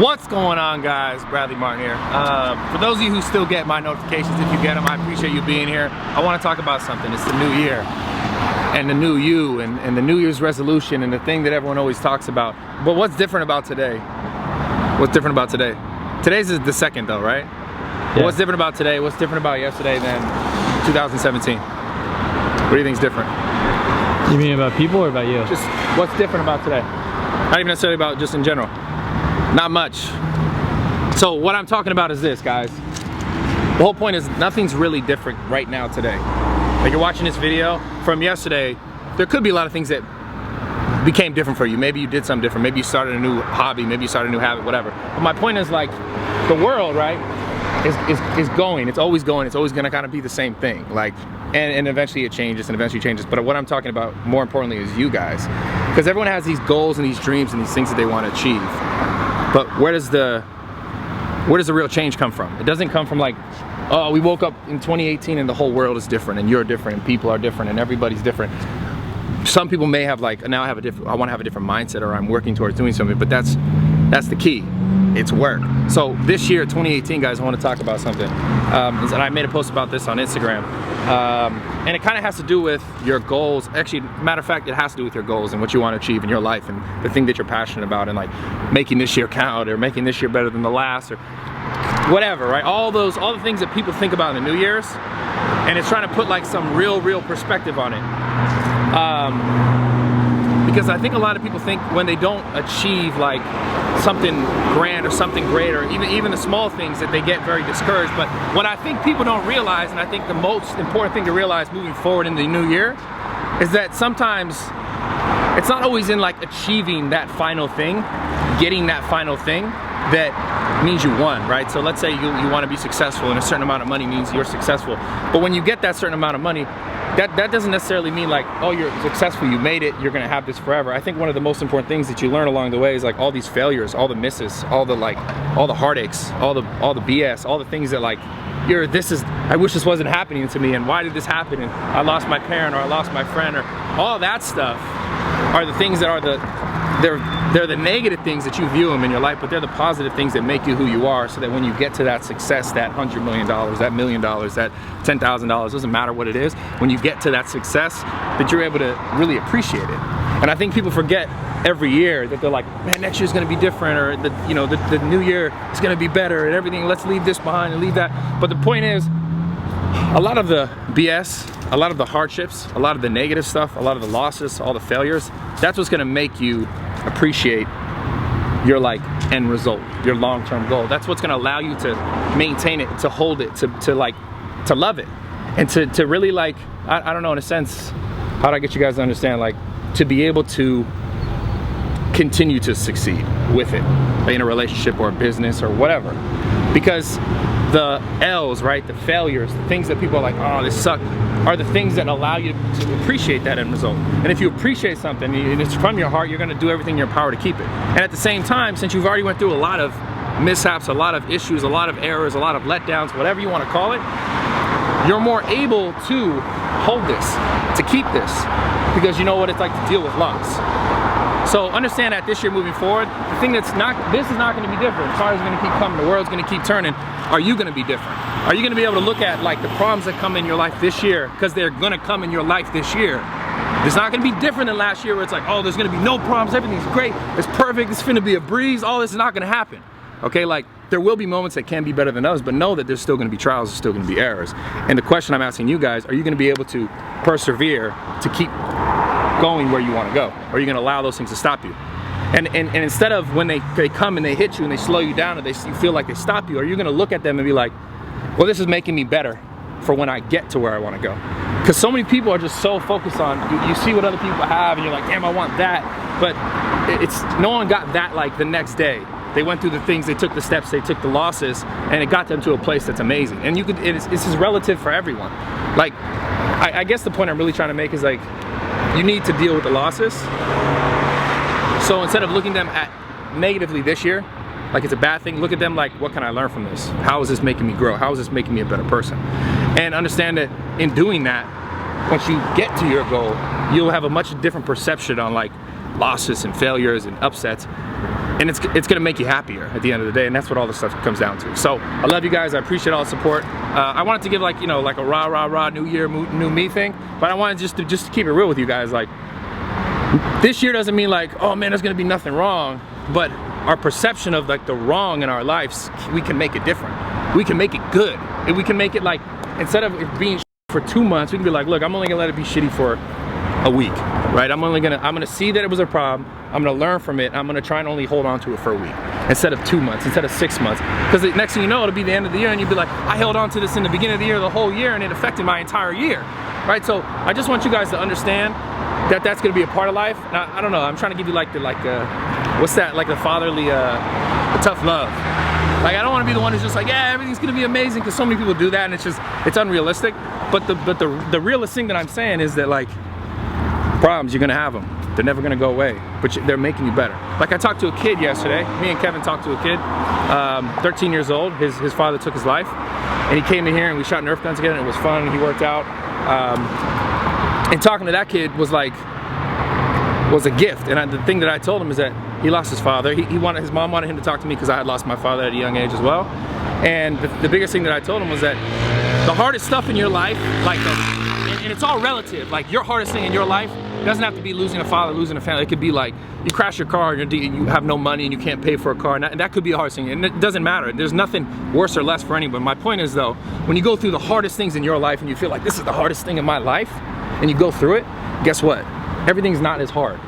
What's going on, guys? Bradley Martin here. For those of you who still get my notifications, if you get them, I appreciate you being here. I want to talk about something. It's the new year and the new you and the New Year's resolution and the thing that everyone always talks about. But what's different about today? What's different about today? Today's is the second though, right? Yeah. What's different about today? What's different about yesterday than 2017? What do you think is different? You mean about people or about you? Just what's different about today? Not even necessarily about just in general. Not much. So what I'm talking about is this, guys. The whole point is nothing's really different right now today. Like, you're watching this video from yesterday, there could be a lot of things that became different for you. Maybe you did something different. Maybe you started a new hobby. Maybe you started a new habit, whatever. But my point is, like, the world, right, is going. It's always going. It's always gonna kind of be the same thing. Like, and eventually it changes and eventually changes. But what I'm talking about more importantly is you guys. Because everyone has these goals and these dreams and these things that they want to achieve. But where does the real change come from? It doesn't come from like, oh, we woke up in 2018 and the whole world is different and you're different and people are different and everybody's different. Some people may have like, now I want to have a different mindset, or I'm working towards doing something, but that's the key. It's work. So this year, 2018, guys, I want to talk about something. And I made a post about this on Instagram. And it kind of has to do with your goals. Actually, matter of fact, it has to do with your goals and what you want to achieve in your life and the thing that you're passionate about, and like making this year count or making this year better than the last or whatever, right? All the things that people think about in the New Year's, and it's trying to put like some real perspective on it. Because I think a lot of people think when they don't achieve like something grand or something great, or even the small things, that they get very discouraged. But what I think people don't realize, and I think the most important thing to realize moving forward in the new year, is that sometimes it's not always in like achieving that final thing, getting that final thing, that means you won, right? So let's say you want to be successful and a certain amount of money means you're successful. But when you get that certain amount of money, that doesn't necessarily mean like, oh, you're successful, you made it, you're gonna have this forever. I think one of the most important things that you learn along the way is like all these failures, all the misses, all the heartaches, all the BS, all the things that like, I wish this wasn't happening to me, and why did this happen, and I lost my parent, or I lost my friend, or all that stuff are the things that are they're the negative things that you view them in your life, but they're the positive things that make you who you are, so that when you get to that success, that $100 million, that $1 million, that $10,000, doesn't matter what it is, when you get to that success, that you're able to really appreciate it. And I think people forget every year that they're like, man, next year's gonna be different, or the new year is gonna be better and everything, let's leave this behind and leave that. But the point is, a lot of the BS, a lot of the hardships, a lot of the negative stuff, a lot of the losses, all the failures, that's what's gonna make you appreciate your like end result, your long-term goal. That's what's gonna allow you to maintain it, to hold it, to love it, and to really like, I don't know, in a sense, how do I get you guys to understand, like, to be able to continue to succeed with it in a relationship or a business or whatever. Because the L's, right, the failures, the things that people are like, oh, this sucked, are the things that allow you to appreciate that end result. And if you appreciate something and it's from your heart, you're gonna do everything in your power to keep it. And at the same time, since you've already went through a lot of mishaps, a lot of issues, a lot of errors, a lot of letdowns, whatever you wanna call it, you're more able to hold this, to keep this, because you know what it's like to deal with loss. So understand that this year moving forward, the thing this is not gonna be different. Cars are gonna keep coming, the world's gonna keep turning. Are you gonna be different? Are you gonna be able to look at like the problems that come in your life this year, because they're gonna come in your life this year? It's not gonna be different than last year where it's like, oh, there's gonna be no problems, everything's great, it's perfect, it's gonna be a breeze, all this is not gonna happen. Okay, like there will be moments that can be better than others, but know that there's still gonna be trials, there's still gonna be errors. And the question I'm asking you guys, are you gonna be able to persevere to keep going where you want to go? Or are you going to allow those things to stop you? And instead of when they come and they hit you and they slow you down and you feel like they stop you, are you going to look at them and be like, well, this is making me better for when I get to where I want to go? Because so many people are just so focused on, you see what other people have and you're like, damn, I want that. But no one got that like the next day. They went through the things, they took the steps, they took the losses, and it got them to a place that's amazing. And this is relative for everyone. Like, I guess the point I'm really trying to make is like, you need to deal with the losses. So instead of looking at them negatively this year, like it's a bad thing, look at them like, what can I learn from this? How is this making me grow? How is this making me a better person? And understand that in doing that, once you get to your goal, you'll have a much different perception on like losses and failures and upsets. and it's gonna make you happier at the end of the day, and that's what all this stuff comes down to. So I love you guys. I appreciate all the support. I wanted to give like, you know, like a rah new year, new me thing, but I wanted just to keep it real with you guys. Like, this year doesn't mean like, oh man, there's gonna be nothing wrong, but our perception of like the wrong in our lives, we can make it different. We can make it good, and we can make it like, instead of it being for 2 months, we can be like, look, I'm only gonna let it be shitty for a week, right? I'm gonna see that it was a problem. I'm gonna learn from it. I'm gonna try and only hold on to it for a week instead of 2 months, instead of 6 months. Because the next thing you know, it'll be the end of the year, and you'll be like, I held on to this in the beginning of the year, the whole year, and it affected my entire year, right? So I just want you guys to understand that that's gonna be a part of life. Now, I don't know. I'm trying to give you like the what's that? Like the fatherly, the tough love. Like, I don't want to be the one who's just like, yeah, everything's gonna be amazing, because so many people do that, and it's unrealistic. But the realest thing that I'm saying is that, like, problems, you're gonna have them. They're never gonna go away, but they're making you better. Like, I talked to a kid yesterday. Me and Kevin talked to a kid, 13 years old. His father took his life, and he came in here and we shot Nerf guns together, and it was fun, and he worked out. And talking to that kid was a gift. And the thing that I told him is that he lost his father. His mom wanted him to talk to me because I had lost my father at a young age as well. And the biggest thing that I told him was that the hardest stuff in your life, like, and it's all relative. Like, your hardest thing in your life doesn't have to be losing a father, losing a family. It could be like you crash your car and you have no money and you can't pay for a car, and that could be the hardest thing. And it doesn't matter. There's nothing worse or less for anyone. My point is, though, when you go through the hardest things in your life and you feel like this is the hardest thing in my life, and you go through it, guess what? Everything's not as hard.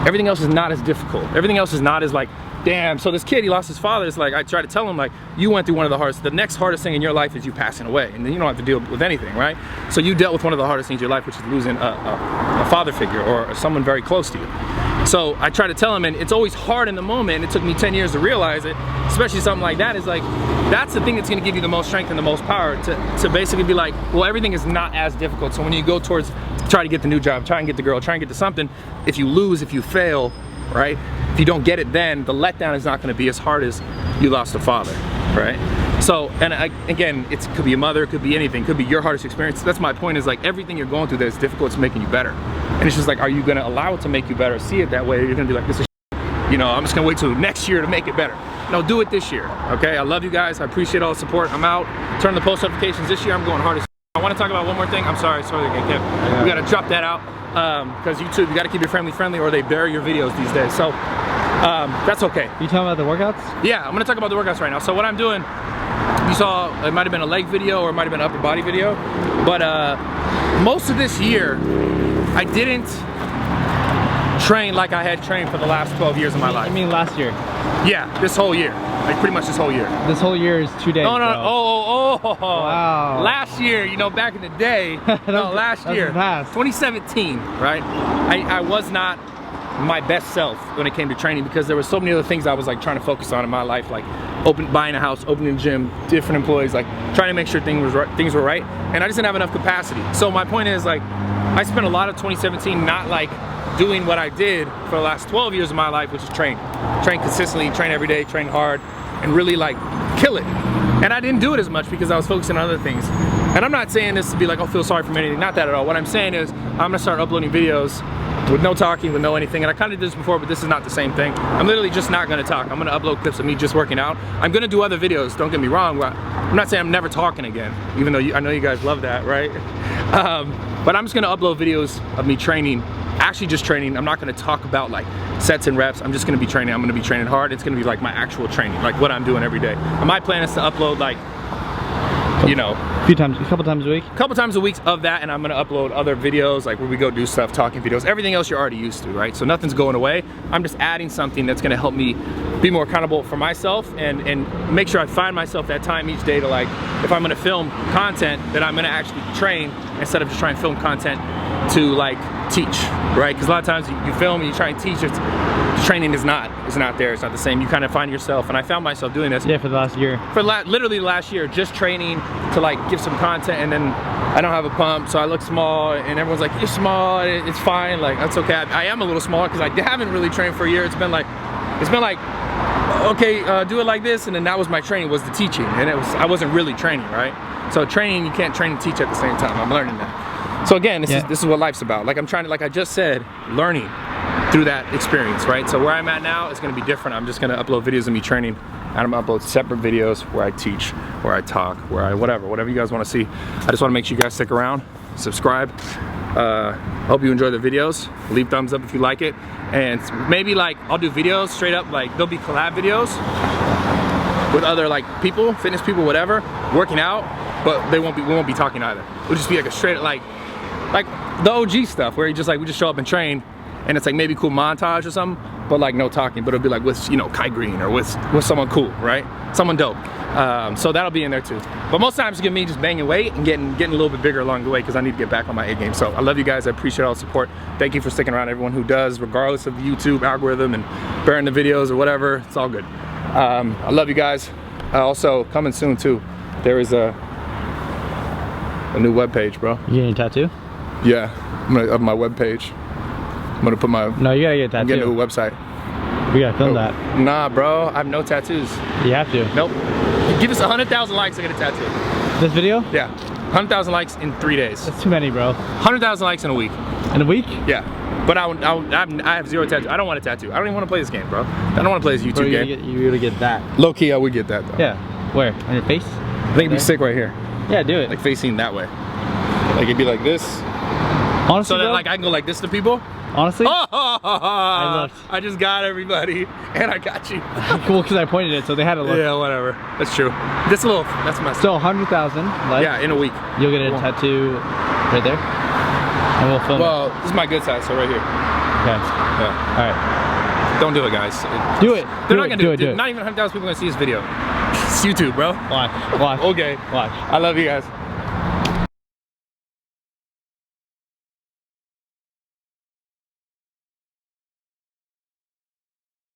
Everything else is not as difficult. Everything else is not as like, damn. So this kid, he lost his father. It's like, I try to tell him, like, you went through one of the hardest, the next hardest thing in your life is you passing away, and then you don't have to deal with anything, right? So you dealt with one of the hardest things in your life, which is losing a father figure or someone very close to you. So I try to tell him, and it's always hard in the moment, and it took me 10 years to realize it, especially something like that. Is like, that's the thing that's gonna give you the most strength and the most power to basically be like, well, everything is not as difficult. So when you go towards, try to get the new job, try and get the girl, try and get to something, if you lose, if you fail, right? If you don't get it, then the letdown is not gonna be as hard as you lost a father, right? So, and again, it could be a mother, it could be anything, it could be your hardest experience. That's my point, is like, everything you're going through that's difficult is making you better. And it's just like, are you gonna allow it to make you better, see it that way, or you're gonna be like, this is you know, I'm just gonna wait till next year to make it better. No, do it this year, okay? I love you guys, I appreciate all the support. I'm out, turn the post notifications. This year I'm going hard as I wanna talk about one more thing. I'm sorry, we gotta drop that out, because YouTube, you gotta keep your family friendly or they bury your videos these days. So, that's okay. You talking about the workouts? Yeah, I'm gonna talk about the workouts right now. So what I'm doing, you saw, it might have been a leg video or it might have been an upper body video, but most of this year, I didn't train like I had trained for the last 12 years of my life. I mean last year? Yeah, this whole year. Like pretty much this whole year. This whole year is 2 days. No, no, bro. wow. Last year, you know, back in the day, no, last year, 2017, right? I was not my best self when it came to training, because there were so many other things I was like trying to focus on in my life, like buying a house, opening a gym, different employees, like trying to make sure things were right, and I just didn't have enough capacity. So my point is, like, I spent a lot of 2017 not like doing what I did for the last 12 years of my life, which is train consistently, train every day, train hard, and really like kill it. And I didn't do it as much because I was focusing on other things. And I'm not saying this to be like, oh, feel sorry for me, anything, not that at all. What I'm saying is, I'm gonna start uploading videos with no talking, with no anything. And I kind of did this before, but this is not the same thing. I'm literally just not gonna talk. I'm gonna upload clips of me just working out. I'm gonna do other videos, don't get me wrong. I'm not saying I'm never talking again, even though I know you guys love that, right? But I'm just gonna upload videos of me training, actually just training. I'm not gonna talk about like sets and reps. I'm just gonna be training. I'm gonna be training hard. It's gonna be like my actual training, like what I'm doing every day. And my plan is to upload like, you know, a couple times a week? A couple times a week of that, and I'm gonna upload other videos, like where we go do stuff, talking videos, everything else you're already used to, right? So nothing's going away. I'm just adding something that's gonna help me be more accountable for myself and make sure I find myself that time each day to, like, if I'm gonna film content, that I'm gonna actually train instead of just trying to film content to like teach, right? Because a lot of times you film and you try and teach, training is not there, it's not the same. You kind of find yourself, and I found myself doing this. Yeah, for the last year. For literally the last year, just training to like give some content, and then I don't have a pump, so I look small, and everyone's like, you're small, it's fine, like, that's okay. I am a little smaller because I haven't really trained for a year. It's been like, okay, do it like this, and then that was my training, was the teaching, and I wasn't really training, right? So training, you can't train and teach at the same time. I'm learning that. So again, this is what life's about. Like I'm trying to, like I just said, learning. through that experience, right? So where I'm at now is gonna be different. I'm just gonna upload videos of me training, and I'm gonna upload separate videos where I teach, where I talk, where I whatever you guys wanna see. I just wanna make sure you guys stick around, subscribe. Hope you enjoy the videos. Leave thumbs up if you like it. And maybe like, I'll do videos straight up, like there'll be collab videos with other like people, fitness people, whatever, working out, but we won't be talking either. It'll just be like a straight, like the OG stuff where we just show up and train, and it's like maybe cool montage or something, but like no talking, but it'll be like with, you know, Kai Green or with someone cool, right? Someone dope. So that'll be in there too. But most times it's gonna be just banging weight and getting a little bit bigger along the way, because I need to get back on my A game. So I love you guys, I appreciate all the support. Thank you for sticking around, everyone who does, regardless of the YouTube algorithm and bearing the videos or whatever, it's all good. I love you guys. Also, coming soon too, there is a new webpage, bro. You getting a tattoo? Yeah, I'm gonna up my webpage. I'm gonna put my. No, you gotta get a tattoo. I'm getting a new website. We gotta film that. Nah, bro, I have no tattoos. You have to. Nope. Give us 100,000 likes to get a tattoo. This video? Yeah, 100,000 likes in 3 days. That's too many, bro. 100,000 likes in a week. In a week? Yeah, but I have zero tattoos. I don't want a tattoo. I don't even want to play this game, bro. I don't want to play this YouTube game. You're gonna get that. Low key, I would get that though. Yeah. Where? On your face? I think it'd be sick right here. Yeah, do it. Like facing that way. Like it'd be like this. Honestly, So that bro, like I can go like this to people. honestly, I just got everybody, and I got you. cool, because I pointed it, so they had to look. Yeah, whatever. That's true. That's my. So 100,000 likes. Yeah, in a week. You'll get a tattoo right there, and we'll film Well, this is my good side, so right here. it. Okay. Yeah. All right. Don't do it, guys. Do it. They're Do not it, gonna do it, do do it. it. Not even 100,000 people are gonna see this video. It's YouTube, bro. Watch. Watch. Okay. Watch. I love you guys.